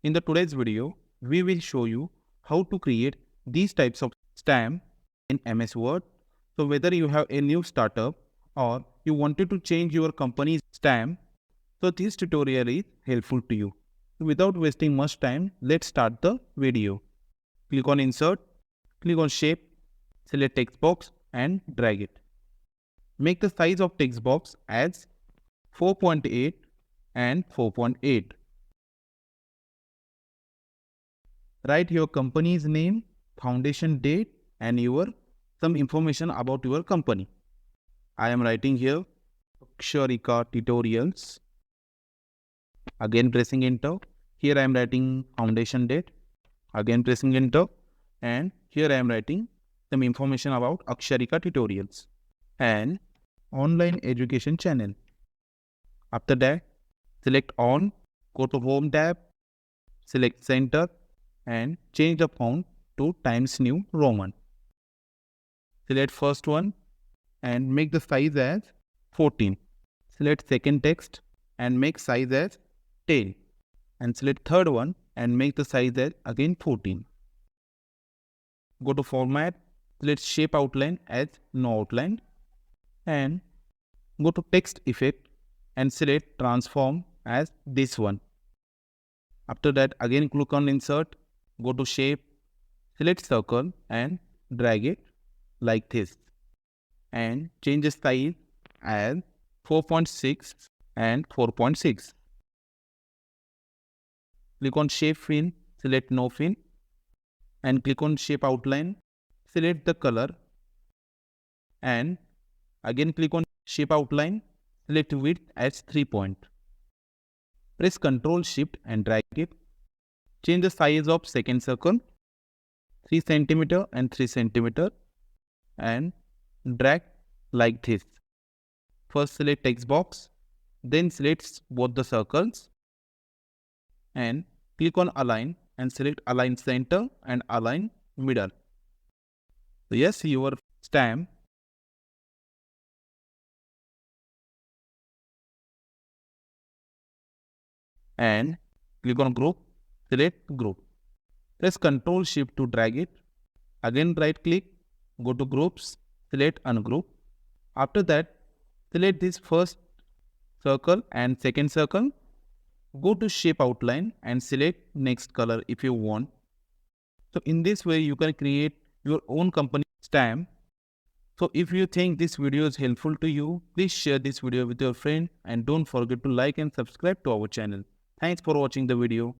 In the today's video, we will show you how to create these types of stamp in MS Word. So whether you have a new startup or you wanted to change your company's stamp, so this tutorial is helpful to you. Without wasting much time, let's start the video. Click on Insert, click on Shape, select text box and drag it. Make the size of text box as 4.8 and 4.8. Write your company's name, foundation date and some information about your company. I am writing here Akshrika Tutorials. Again pressing enter. Here I am writing foundation date. Again pressing enter. And here I am writing some information about Akshrika Tutorials and online education channel. After that, select on, go to Home tab, select Center and change the font to Times New Roman. Select first one and make the size as 14. Select second text and make size as 10. And select third one and make the size as again 14. Go to Format, select Shape Outline as No Outline and go to Text Effect and select Transform as this one. After that, again click on Insert, go to Shape, select Circle and drag it like this and change the size as 4.6 and 4.6. Click on Shape Fill, select No Fill and click on Shape Outline, select the color and again click on Shape Outline, select Width as 3 point. Press Ctrl Shift and drag it. Change the size of second circle 3 cm and 3 cm and drag like this. First select text box, then select both the circles and click on Align and select Align Center and Align Middle. So yes, your stamp and click on Group, select Group. Press Ctrl Shift to drag it. Again right click, go to Groups, select Ungroup. After that, select this first circle and second circle. Go to Shape Outline and select next color if you want. So in this way, you can create your own company stamp. So if you think this video is helpful to you, please share this video with your friend and don't forget to like and subscribe to our channel. Thanks for watching the video.